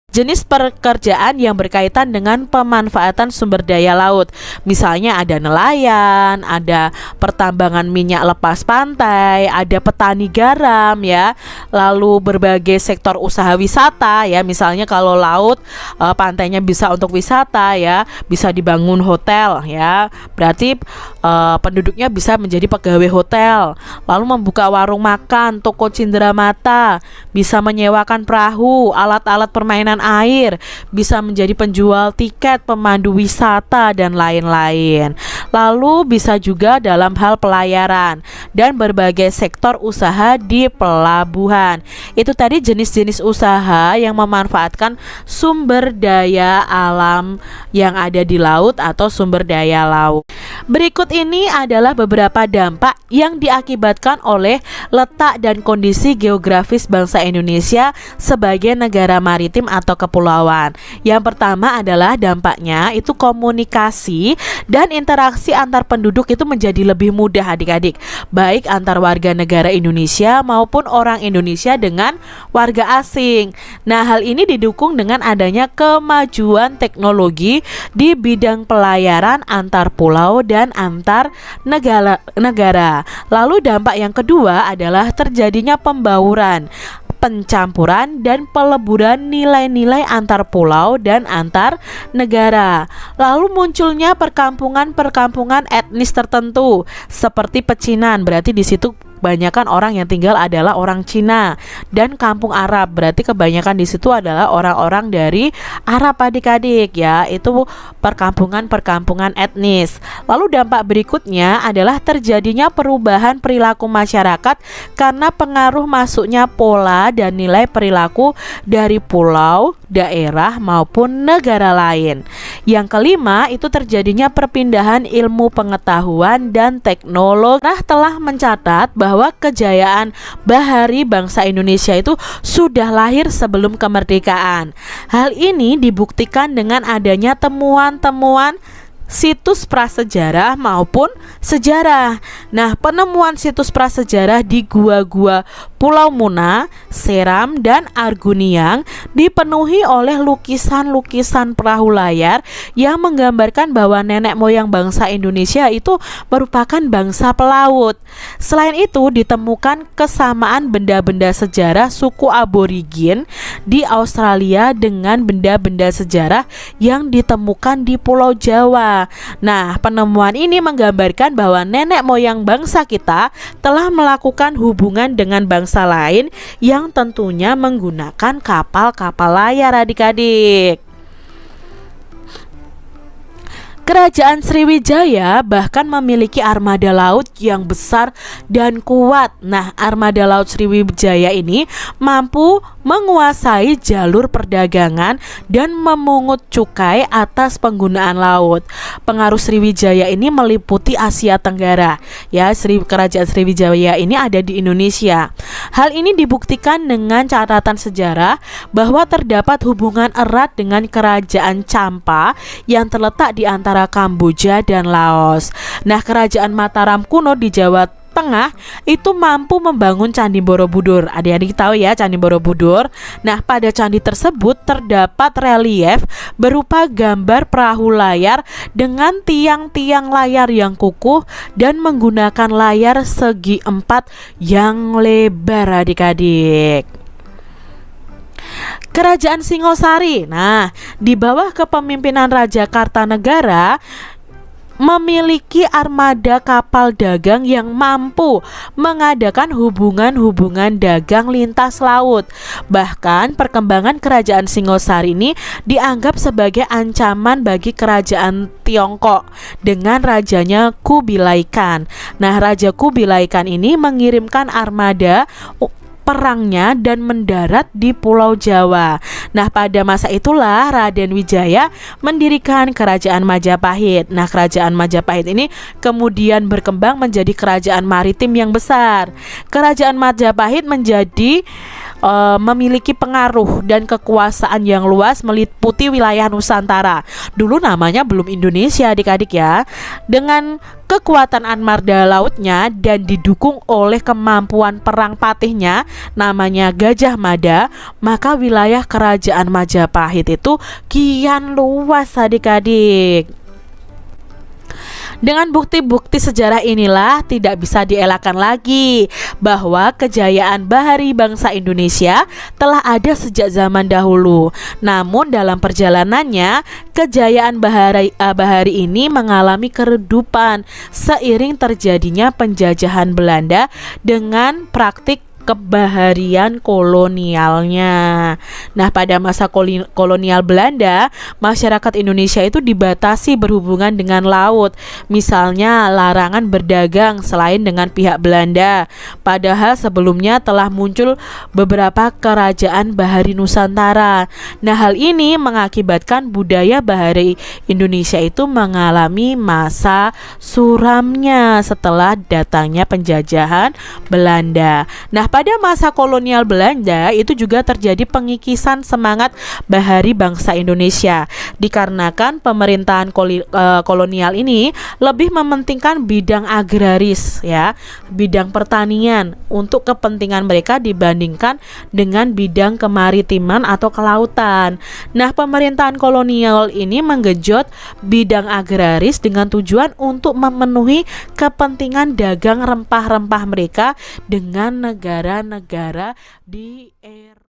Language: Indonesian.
jenis pekerjaan yang berkaitan dengan pemanfaatan sumber daya laut. Misalnya ada nelayan, ada pertambangan minyak lepas pantai, ada petani garam ya. Lalu berbagai sektor usaha wisata ya. Misalnya kalau laut pantainya bisa untuk wisata ya, bisa dibangun hotel ya. Berarti penduduknya bisa menjadi pegawai hotel. Lalu membuka warung makan, toko cenderamata, bisa menyewakan perahu, alat-alat permainan air, bisa menjadi penjual tiket, pemandu wisata, dan lain-lain. Lalu bisa juga dalam hal pelayaran dan berbagai sektor usaha di pelabuhan. Itu tadi jenis-jenis usaha yang memanfaatkan sumber daya alam yang ada di laut atau sumber daya laut. Berikut ini adalah beberapa dampak yang diakibatkan oleh letak dan kondisi geografis bangsa Indonesia sebagai negara maritim atau kepulauan. Yang pertama adalah dampaknya itu komunikasi dan interaksi antar penduduk itu menjadi lebih mudah adik-adik, baik antar warga negara Indonesia maupun orang Indonesia dengan warga asing. Nah, hal ini didukung dengan adanya kemajuan teknologi di bidang pelayaran antar pulau dan antar negara. Lalu dampak yang kedua adalah terjadinya pembauran, pencampuran dan peleburan nilai-nilai antar pulau dan antar negara. Lalu munculnya perkampungan etnis tertentu seperti pecinan, berarti di situ kebanyakan orang yang tinggal adalah orang Cina, dan kampung Arab, berarti kebanyakan di situ adalah orang-orang dari Arab adik-adik ya, itu perkampungan etnis. Lalu dampak berikutnya adalah terjadinya perubahan perilaku masyarakat karena pengaruh masuknya pola dan nilai perilaku dari pulau, daerah maupun negara lain. Yang kelima itu terjadinya perpindahan ilmu pengetahuan dan teknologi. Nah, telah mencatat bahwa kejayaan bahari bangsa Indonesia itu sudah lahir sebelum kemerdekaan. Hal ini dibuktikan dengan adanya temuan-temuan situs prasejarah maupun sejarah. Nah, penemuan situs prasejarah di gua-gua Pulau Muna, Seram, dan Arguniang dipenuhi oleh lukisan-lukisan perahu layar yang menggambarkan bahwa nenek moyang bangsa Indonesia itu merupakan bangsa pelaut. Selain itu, ditemukan kesamaan benda-benda sejarah suku aborigin di Australia dengan benda-benda sejarah yang ditemukan di Pulau Jawa. Nah, penemuan ini menggambarkan bahwa nenek moyang bangsa kita telah melakukan hubungan dengan bangsa lain yang tentunya menggunakan kapal-kapal layar adik-adik. Kerajaan Sriwijaya bahkan memiliki armada laut yang besar dan kuat. Nah, armada laut Sriwijaya ini mampu menguasai jalur perdagangan dan memungut cukai atas penggunaan laut. Pengaruh Sriwijaya ini meliputi Asia Tenggara. Ya, Kerajaan Sriwijaya ini ada di Indonesia. Hal ini dibuktikan dengan catatan sejarah bahwa terdapat hubungan erat dengan Kerajaan Champa yang terletak di antara Kamboja dan Laos. Nah, Kerajaan Mataram kuno di Jawa Tengah itu mampu membangun Candi Borobudur. Adik-adik tahu ya Candi Borobudur. Nah, pada candi tersebut terdapat relief berupa gambar perahu layar dengan tiang-tiang layar yang kukuh dan menggunakan layar segi empat yang lebar adik-adik. Kerajaan Singosari. Nah, di bawah kepemimpinan Raja Kartanegara memiliki armada kapal dagang yang mampu mengadakan hubungan-hubungan dagang lintas laut. Bahkan perkembangan kerajaan Singosari ini dianggap sebagai ancaman bagi kerajaan Tiongkok dengan rajanya Kubilai Khan. Nah, Raja Kubilai Khan ini mengirimkan armada perangnya dan mendarat di Pulau Jawa. Nah, pada masa itulah Raden Wijaya mendirikan Kerajaan Majapahit. Nah, Kerajaan Majapahit ini kemudian berkembang menjadi kerajaan maritim yang besar. Kerajaan Majapahit menjadi memiliki pengaruh dan kekuasaan yang luas meliputi wilayah Nusantara. Dulu namanya belum Indonesia adik-adik ya. Dengan kekuatan armada lautnya dan didukung oleh kemampuan perang patihnya namanya Gajah Mada, maka wilayah kerajaan Majapahit itu kian luas adik-adik. Dengan bukti-bukti sejarah inilah tidak bisa dielakkan lagi bahwa kejayaan bahari bangsa Indonesia telah ada sejak zaman dahulu. Namun dalam perjalanannya, kejayaan bahari ini mengalami keredupan seiring terjadinya penjajahan Belanda dengan praktik kebaharian kolonialnya. Nah, pada masa kolonial Belanda, masyarakat Indonesia itu dibatasi berhubungan dengan laut. Misalnya larangan berdagang selain dengan pihak Belanda. Padahal sebelumnya telah muncul beberapa kerajaan bahari Nusantara. Nah, hal ini mengakibatkan budaya bahari Indonesia itu mengalami masa suramnya setelah datangnya penjajahan Belanda. Nah, pada masa kolonial Belanda itu juga terjadi pengikisan semangat bahari bangsa Indonesia dikarenakan pemerintahan kolonial ini lebih mementingkan bidang agraris ya, bidang pertanian untuk kepentingan mereka dibandingkan dengan bidang kemaritiman atau kelautan. Nah, pemerintahan kolonial ini menggenjot bidang agraris dengan tujuan untuk memenuhi kepentingan dagang rempah-rempah mereka dengan negara-negara di era